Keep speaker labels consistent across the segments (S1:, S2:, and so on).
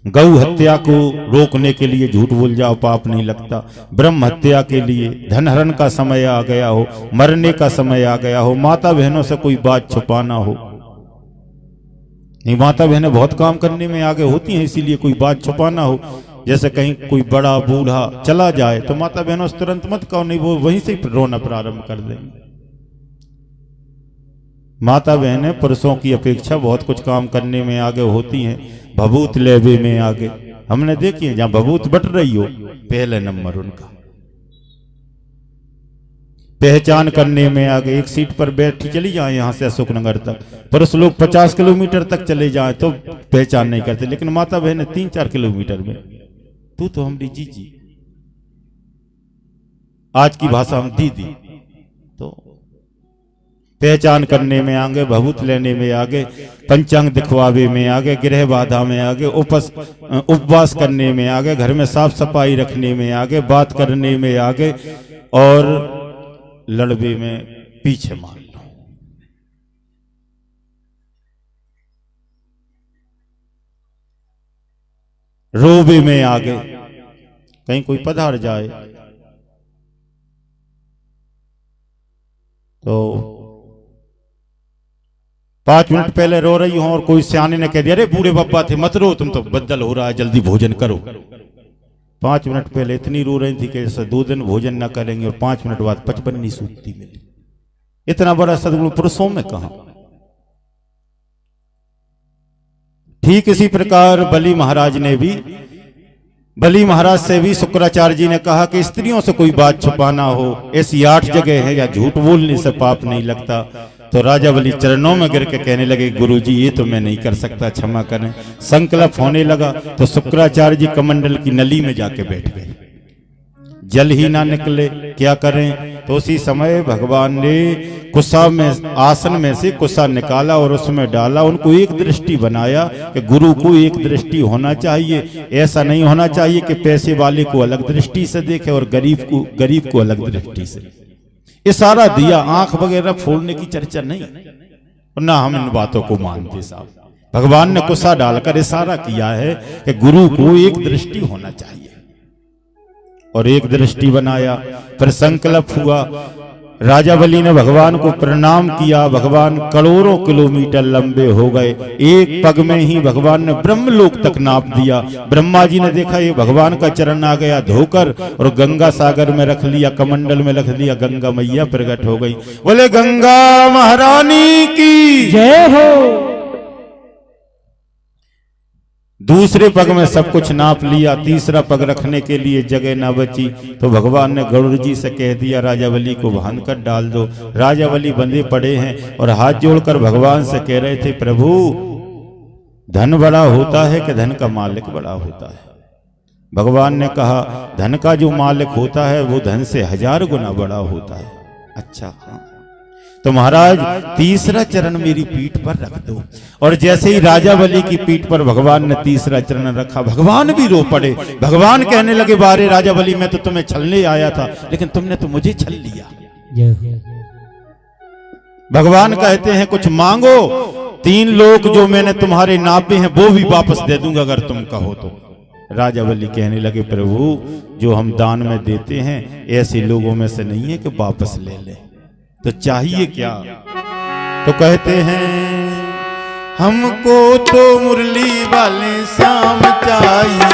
S1: गौ हत्या को रोकने के लिए झूठ बोल जाओ, पाप नहीं लगता। ब्रह्म हत्या के लिए, धन हरण का समय आ गया हो, मरने का समय आ गया हो, माता बहनों से कोई बात छुपाना हो, नहीं माता बहनें बहुत काम करने में आगे होती हैं, इसीलिए कोई बात छुपाना हो, जैसे कहीं कोई बड़ा बूढ़ा चला जाए तो माता बहनों से तुरंत मत कहो, नहीं वो वहीं से रोना प्रारंभ कर देंगे। माता बहनें पुरुषों की अपेक्षा बहुत कुछ काम करने में आगे होती हैं, भभूत लेवे में आगे। हमने देखी है जहां भभूत बट रही हो, पहले नंबर उनका। पहचान करने में आगे, एक सीट पर बैठी चली जाए यहां से अशोकनगर तक, पुरुष लोग 50 किलोमीटर तक चले जाएं तो पहचान नहीं करते, लेकिन माता बहनें 3-4 किलोमीटर में, तू तो हमारी जीजी, आज की भाषा हम दीदी। तो पहचान करने में आगे, भभूत लेने में आगे, पंचांग दिखवावे में आगे, गृह बाधा में आगे, उपवास करने में आगे, घर में साफ सफाई रखने में आगे, बात करने में आगे, और लड़बे में पीछे मान लो। रोबे में आगे, कहीं कोई पधार जाए तो 5 मिनट पहले रो रही हो और कोई सियाने ने कह दिया अरे बूढ़े बाबा थे मत रो, तुम तो बदल हो रहा है, जल्दी भोजन करो। 5 मिनट पहले इतनी रो रही थी कि जैसे 2 दिन भोजन न करेंगे, और 5 मिनट बाद 55 सूती मिली। इतना बड़ा सद्गुण पुरुषों में कहां। ठीक इसी प्रकार बलि महाराज से भी शुक्राचार्य जी ने कहा कि स्त्रियों से कोई बात छुपाना हो, ऐसी 8 जगह है या झूठ बोलने से पाप नहीं लगता। तो राजा बलि चरणों में गिर के कहने लगे गुरुजी ये तो मैं नहीं कर सकता, क्षमा करें। संकल्प होने लगा तो शुक्राचार्य जी कमंडल की नली में जाके बैठ गए, जल ही ना निकले, क्या करें। तो उसी समय भगवान ने कुसा में, आसन में से कुसा निकाला और उसमें डाला, उनको एक दृष्टि बनाया कि गुरु को एक दृष्टि होना चाहिए, ऐसा नहीं होना चाहिए कि पैसे वाले को अलग दृष्टि से देखे और गरीब को अलग दृष्टि से। इशारा दिया, आंख वगैरह फोड़ने की चर्चा नहीं, ना हम इन बातों को मानते साहब। भगवान ने कुसा डालकर इशारा किया है कि गुरु को एक दृष्टि होना चाहिए, और एक दृष्टि बनाया। फिर संकल्प हुआ, राजा बलि ने भगवान को प्रणाम किया। भगवान करोड़ों किलोमीटर लंबे हो गए, एक पग में ही भगवान ने ब्रह्मलोक तक नाप दिया। ब्रह्मा जी ने देखा ये भगवान का चरण आ गया, धोकर और गंगा सागर में रख लिया, कमंडल में रख लिया। गंगा मैया प्रकट हो गई। बोले गंगा महारानी की जय हो। दूसरे पग में सब कुछ नाप लिया, तीसरा पग रखने के लिए जगह ना बची, तो भगवान ने गरुड़ जी से कह दिया राजा बलि को बांध कर डाल दो। राजा बलि बंधे पड़े हैं और हाथ जोड़कर भगवान से कह रहे थे प्रभु धन बड़ा होता है कि धन का मालिक बड़ा होता है। भगवान ने कहा धन का जो मालिक होता है वो धन से 1000 गुना बड़ा होता है। अच्छा हाँ, तो महाराज तीसरा चरण मेरी पीठ पर रख दो। और जैसे ही राजा बलि की पीठ पर भगवान ने तीसरा चरण रखा, भगवान भी रो पड़े। भगवान कहने लगे बारे राजा बलि मैं तो तुम्हें छलने आया था, लेकिन तुमने तो मुझे छल लिया। भगवान कहते हैं कुछ मांगो, 3 लोक जो मैंने तुम्हारे नापे हैं वो भी वापस दे दूंगा अगर तुम कहो तो। राजा बलि कहने लगे प्रभु जो हम दान में देते हैं ऐसे लोगों में से नहीं है कि वापस ले ले, तो चाहिए क्या। तो कहते हैं हमको तो मुरली वाले श्याम चाहिए,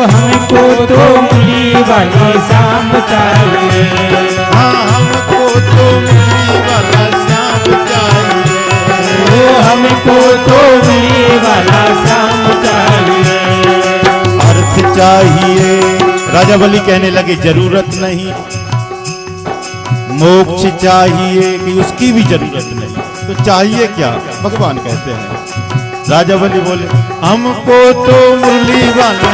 S2: हमको तो मुरली वाले श्याम चाहिए।
S1: हाँ हमको तो मुरली वाला श्याम चाहिए,
S2: हमको तो मुरली वाला श्याम चाहिए।
S1: अर्थ चाहिए। राजा बलि कहने लगे जरूरत नहीं। मोक्ष चाहिए कि उसकी भी जरूरत नहीं, तो चाहिए क्या। भगवान कहते हैं राजा बलि बोले हमको तो मुरली वाले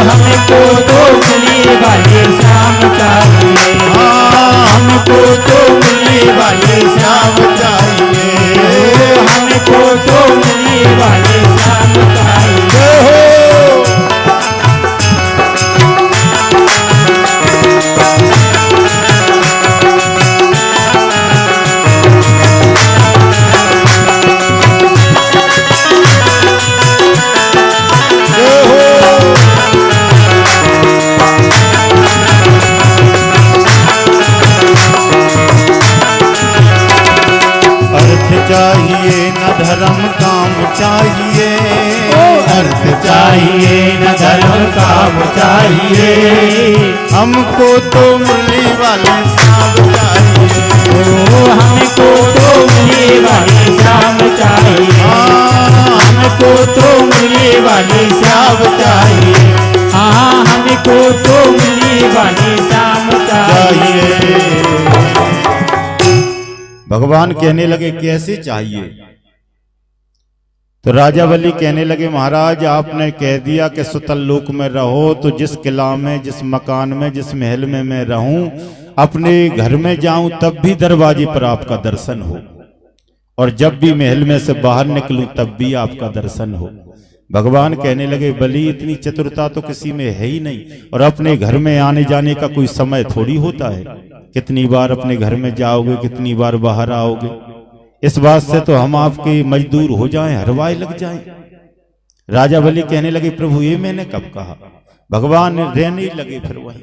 S2: हमको तो मुरली वाले श्याम चाहिए।
S1: हमको तो मुरली वाले श्याम चाहिए,
S2: हमको तो मुरली वाले श्याम चाहिए।
S1: धर्म काम चाहिए,
S2: अर्थ चाहिए न धर्म काम चाहिए,
S1: हमको तो मिलने वाले सब चाहिए।
S2: ओ हमको तो मिलने वाली शाम चाहिए, हमको तो मिलने वाली शाम चाहिए, हाँ हमको तो मिलने वाली शाम चाहिए।
S1: भगवान कहने लगे कैसे चाहिए? तो राजा बलि कहने लगे महाराज आपने कह दिया कि सुतल लोक में रहो, तो जिस किला में, जिस मकान में, जिस महल में मैं रहूं, अपने घर में जाऊं तब भी दरवाजे पर आपका दर्शन हो, और जब भी महल में से बाहर निकलूं तब भी आपका दर्शन हो। भगवान कहने लगे बलि इतनी चतुरता तो किसी में है ही नहीं, और अपने घर में आने जाने का कोई समय थोड़ी होता है। कितनी बार अपने घर में जाओगे, कितनी बार बाहर आओगे। इस बात से तो हम आपके मजदूर हो जाएं, हरवाए लग जाएं। राजा बलि कहने लगे प्रभु ये मैंने कब कहा? भगवान रहने लगे फिर वहीं,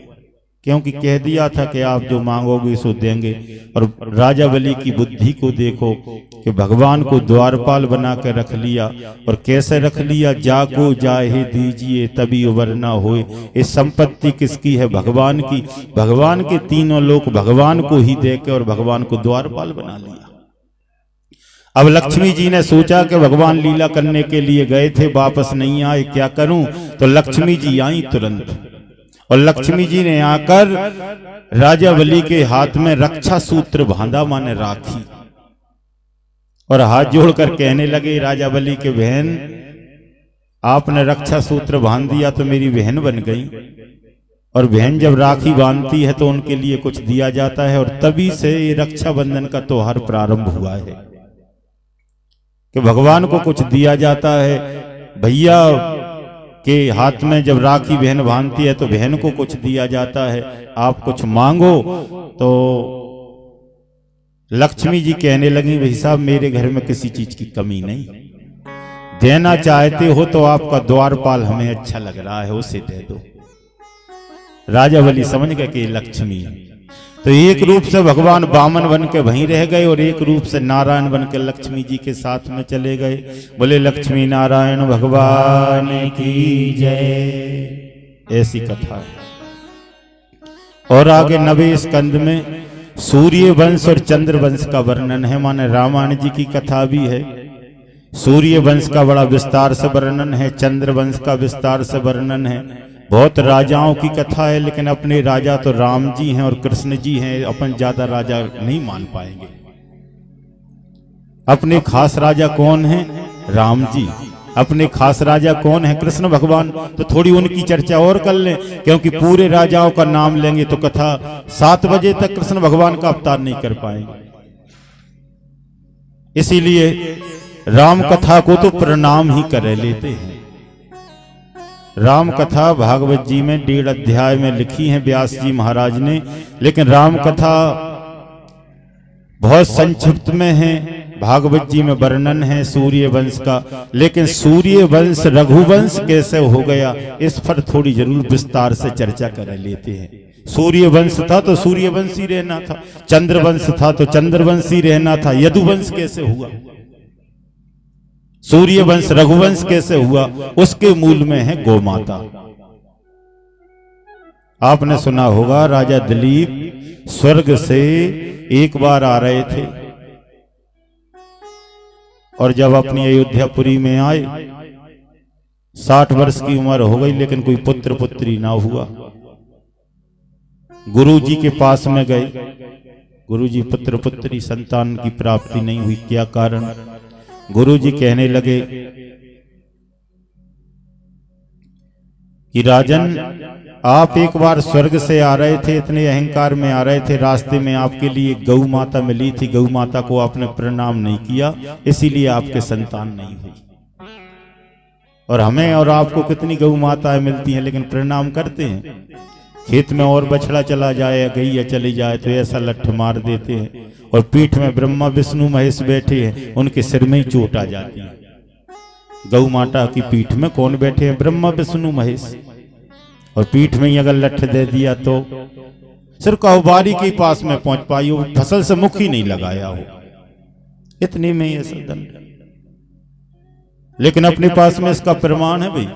S1: क्योंकि कह दिया था कि आप जो मांगोगे सो देंगे। और राजा बलि की बुद्धि को देखो कि भगवान को द्वारपाल बना कर रख लिया, और कैसे रख लिया? जाको जाहे दीजिए तभी उबरना होए। इस संपत्ति किसकी है? भगवान की। भगवान के तीनों लोग भगवान को ही देके और भगवान को द्वारपाल बना लिया। अब लक्ष्मी जी ने सोचा कि भगवान लीला करने के लिए गए थे, वापस नहीं आए, क्या करूं? तो लक्ष्मी जी आई तुरंत, और लक्ष्मी जी ने आकर राजा बलि के हाथ में रक्षा सूत्र बांधा, माने राखी, और हाथ जोड़कर कहने लगे राजा बलि के बहन आपने रक्षा सूत्र बांध दिया तो मेरी बहन बन गई। और बहन जब राखी बांधती है तो उनके लिए कुछ दिया जाता है, और तभी से ये रक्षाबंधन का त्योहार प्रारंभ हुआ है कि भगवान को कुछ दिया जाता है। भैया के हाथ में जब राखी बहन बांधती है तो बहन को कुछ दिया जाता है। आप कुछ मांगो। तो लक्ष्मी जी कहने लगी भाई साहब मेरे घर में किसी चीज की कमी नहीं, देना चाहते हो तो आपका द्वारपाल हमें अच्छा लग रहा है उसे दे दो। राजा बलि समझ गए कि लक्ष्मी है, तो एक रूप से भगवान वामन बन के वहीं रह गए, और एक रूप से नारायण बन के लक्ष्मी जी के साथ में चले गए। बोले लक्ष्मी नारायण भगवान की जय। ऐसी कथा है। और आगे 9वें स्कंद में सूर्य वंश और चंद्र वंश का वर्णन है, माने रामायण जी की कथा भी है। सूर्य वंश का बड़ा विस्तार से वर्णन है, चंद्र वंश का विस्तार से वर्णन है। बहुत राजाओं की कथा है, लेकिन अपने राजा तो राम जी हैं और कृष्ण जी हैं, अपन ज्यादा राजा नहीं मान पाएंगे। अपने खास राजा कौन हैं? राम जी। अपने खास राजा कौन है? कृष्ण भगवान। तो थोड़ी उनकी चर्चा और कर लें, क्योंकि पूरे राजाओं का नाम लेंगे तो कथा 7 बजे तक कृष्ण भगवान का अवतार नहीं कर पाएंगे। इसीलिए राम कथा को तो प्रणाम ही कर लेते हैं। राम कथा भागवत जी में 1.5 अध्याय में लिखी है व्यास जी महाराज ने, लेकिन राम कथा बहुत संक्षिप्त में है। भागवत जी में वर्णन है सूर्य वंश का, लेकिन सूर्य वंश रघुवंश कैसे हो गया इस पर थोड़ी जरूर विस्तार से चर्चा कर लेते हैं। सूर्य वंश था तो सूर्यवंशी रहना था, चंद्र वंश था तो चंद्रवंशी रहना था। यदुवंश कैसे हुआ? सूर्य वंश रघुवंश कैसे हुआ? उसके मूल में है गोमाता। आपने सुना होगा राजा दिलीप स्वर्ग से एक बार आ रहे थे, और जब अपनी अयोध्यापुरी में आए 60 वर्ष की उम्र हो गई, लेकिन कोई पुत्र पुत्री ना हुआ। गुरु जी के पास में गए, गुरु जी पुत्र पुत्री संतान की प्राप्ति नहीं हुई, क्या कारण? गुरु जी कहने लगे कि राजन आप एक बार स्वर्ग से आ रहे थे, इतने अहंकार में आ रहे थे, रास्ते में आपके लिए गौ माता मिली थी, गौ माता को आपने प्रणाम नहीं किया, इसीलिए आपके संतान नहीं हुई। और हमें और आपको कितनी गौ माताएं मिलती हैं, लेकिन प्रणाम करते हैं। खेत में और बछड़ा चला जाए, गैया चली जाए तो ऐसा लठ मार देते हैं, और पीठ में ब्रह्मा विष्णु महेश बैठे हैं, उनके सिर में ही चोट आ जाती है। गौ माता की पीठ में कौन बैठे हैं? ब्रह्मा विष्णु महेश। और पीठ में ही अगर लठ दे दिया तो सिर्फ काहुबारी के पास में पहुंच पाई हो, फसल से मुख ही नहीं लगाया हो, इतने में ये सब दंड। लेकिन अपने पास में इसका प्रमाण है भाई।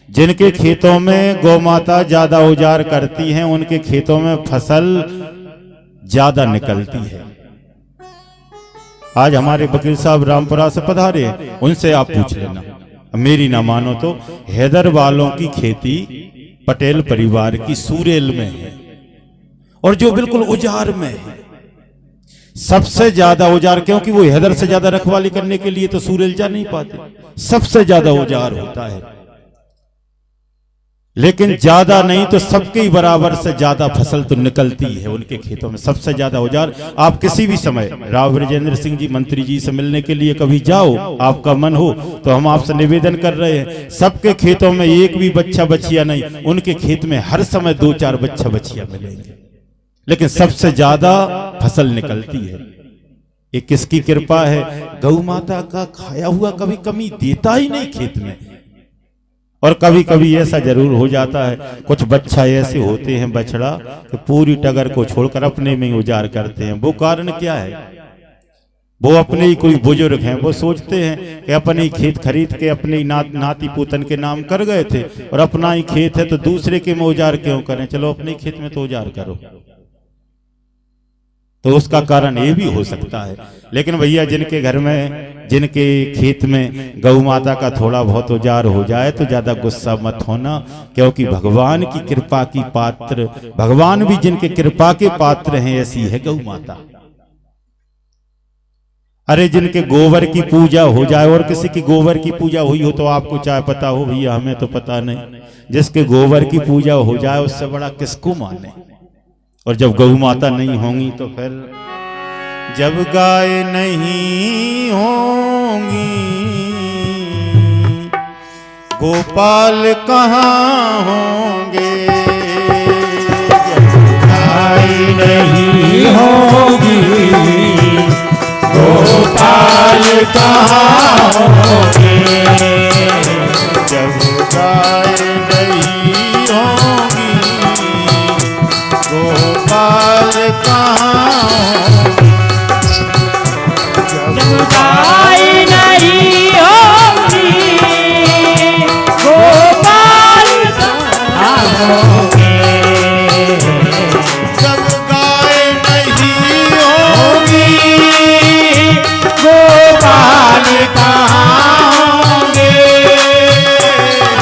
S1: जिनके खेतों में गौ माता ज्यादा उजाड़ करती हैं, उनके खेतों में फसल ज्यादा निकलती है। आज हमारे वकील साहब रामपुरा से पधारे हैं, उनसे आप पूछ लेना। मेरी ना मानो तो हैदर वालों की खेती पटेल परिवार की सूरेल में है, और जो बिल्कुल उजाड़ में है, सबसे ज्यादा उजाड़, क्योंकि वो हैदर से ज्यादा रखवाली करने के लिए तो सूरेल जा नहीं पाते, सबसे ज्यादा उजाड़ होता है। लेकिन ज्यादा नहीं तो सबके ही बराबर से ज्यादा फसल तो निकलती है उनके खेतों में, सबसे ज्यादा उजाड़। आप किसी भी समय राव ब्रजेंद्र सिंह जी मंत्री जी से मिलने के लिए कभी जाओ, आपका मन हो तो हम आपसे निवेदन कर रहे हैं, सबके खेतों में एक भी बच्चा बच्चिया नहीं, उनके खेत में हर समय 2-4 बच्चा बच्चिया मिलेंगे, लेकिन सबसे ज्यादा फसल निकलती है। ये किसकी कृपा है? गौ माता का खाया हुआ कभी कमी देता ही नहीं खेत में। और कभी कभी ऐसा जरूर हो जाता है, कुछ बच्चा ऐसे होते हैं बछड़ा कि पूरी टगर को छोड़कर अपने में ही उजाड़ करते हैं। वो कारण क्या है? वो अपने ही कोई बुजुर्ग हैं, वो सोचते हैं कि अपने ही खेत खरीद के अपने ही नाती पोतन के नाम कर गए थे, और अपना ही खेत है तो दूसरे के में उजाड़ क्यों करें, चलो अपने ही खेत में तो उजाड़ करो। तो उसका कारण ये भी हो सकता है। लेकिन भैया जिनके घर में, जिनके खेत में गौ माता का थोड़ा बहुत उजाड़ हो जाए तो ज्यादा गुस्सा मत होना, क्योंकि भगवान की कृपा की पात्र, भगवान भी जिनके कृपा के पात्र हैं, ऐसी है गौ माता। अरे जिनके गोबर की पूजा हो जाए, और किसी की गोबर की पूजा हुई हो तो आपको चाहे पता हो भैया, हमें तो पता नहीं। जिसके गोबर की पूजा हो जाए उससे बड़ा किसको माने। और जब गौ माता नहीं होंगी तो फिर, जब गाय नहीं होंगी गोपाल कहाँ होंगे, जब गाय नहीं होंगी गोपाल कहाँ होंगे, जब गाय नहीं होंगी गोपाल कहाँ,
S2: जब गाय नहीं होगी गोपाल कहाँ होंगे,
S1: जब गाय नहीं होगी
S2: गोपाल कहाँ होंगे,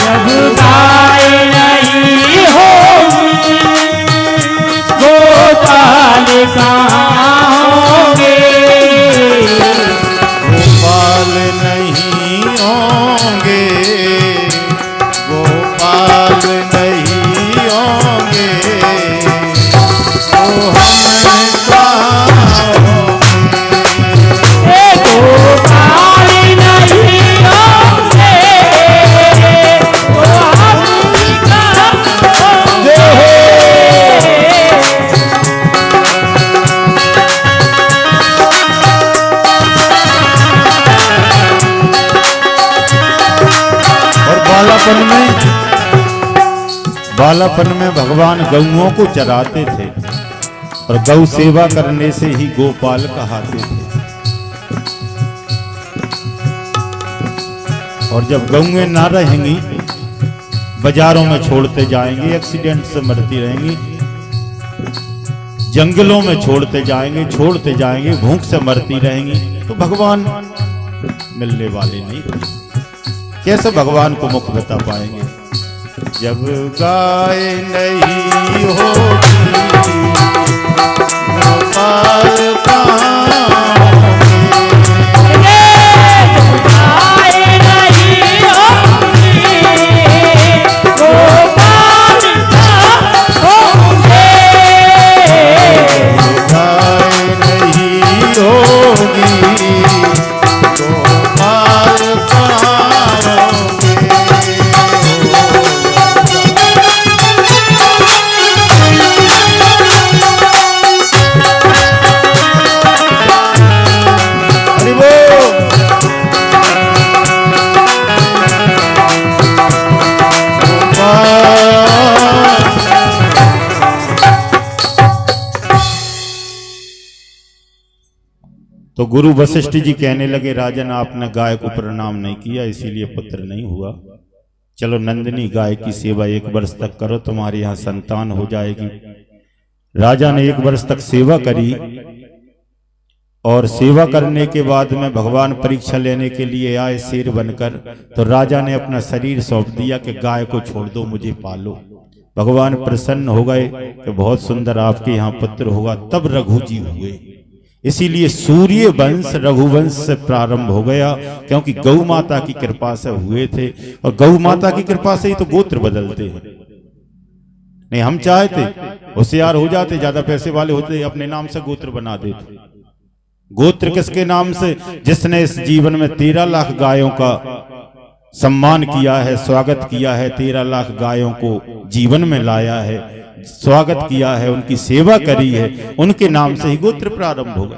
S2: जब गाय नहीं होगी गोपाल कहाँ होंगे,
S1: गोपाल नहीं होंगे, गोपाल नहीं होंगे तो हम कहाँ होंगे,
S2: गोपाल नहीं होंगे तो हम कहाँ होंगे।
S1: बालापन में भगवान गौओं को चराते थे, और गौ सेवा करने से ही गोपाल कहते थे। और जब गौएं ना रहेंगी, बाजारों में छोड़ते जाएंगे, एक्सीडेंट से मरती रहेंगी, जंगलों में छोड़ते जाएंगे, भूख से मरती रहेंगी, तो भगवान मिलने वाले नहीं। कैसे भगवान को मुख बता पाएंगे? जब गाय नहीं होगी गोपाल कहाँ होंगे,
S2: गाय नहीं होगी गोपाल कहाँ होंगे,
S1: गाय नहीं होगी गोपाल कहाँ होंगे। तो गुरु वशिष्ठ जी कहने लगे, राजन आपने गाय को प्रणाम नहीं किया इसीलिए पुत्र नहीं हुआ। चलो नंदिनी गाय की सेवा 1 वर्ष तक करो, तुम्हारे यहाँ संतान हो जाएगी। राजा ने 1 वर्ष तक सेवा करी और सेवा करने के बाद में भगवान परीक्षा लेने के लिए आए शेर बनकर। तो राजा ने अपना शरीर सौंप दिया कि गाय को छोड़ दो, मुझे पालो। भगवान प्रसन्न हो गए कि बहुत सुंदर आपके यहाँ पुत्र होगा। तब रघु जी हुए। इसीलिए सूर्य वंश रघुवंश से प्रारंभ हो गया, क्योंकि गौ माता की कृपा से हुए थे। और गौ माता की कृपा से ही तो गोत्र बदलते हैं। नहीं हम चाहते होशियार हो जाते, ज्यादा पैसे वाले होते, अपने नाम से गोत्र बना देते। गोत्र किसके नाम से? जिसने इस जीवन में 13 लाख गायों का सम्मान किया है, स्वागत किया है, 13 लाख गायों को जीवन में लाया है, स्वागत किया है, उनकी सेवा करी है, उनके नाम से ही गोत्र प्रारंभ होगा।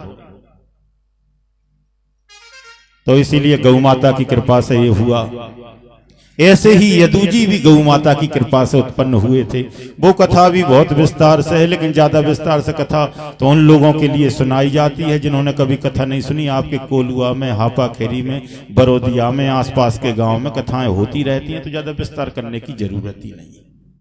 S1: तो इसीलिए गौ माता की कृपा से ये हुआ। ऐसे ही यदु जी भी गौ माता की कृपा से उत्पन्न हुए थे। वो कथा भी बहुत विस्तार से है, लेकिन ज्यादा विस्तार से कथा तो उन लोगों के लिए सुनाई जाती है जिन्होंने कभी कथा नहीं सुनी। आपके कोलुआ में, हापा खेरी में, बरोदिया में, आसपास के गांव में कथाएं होती रहती हैं, तो ज्यादा विस्तार करने की जरूरत ही नहीं है।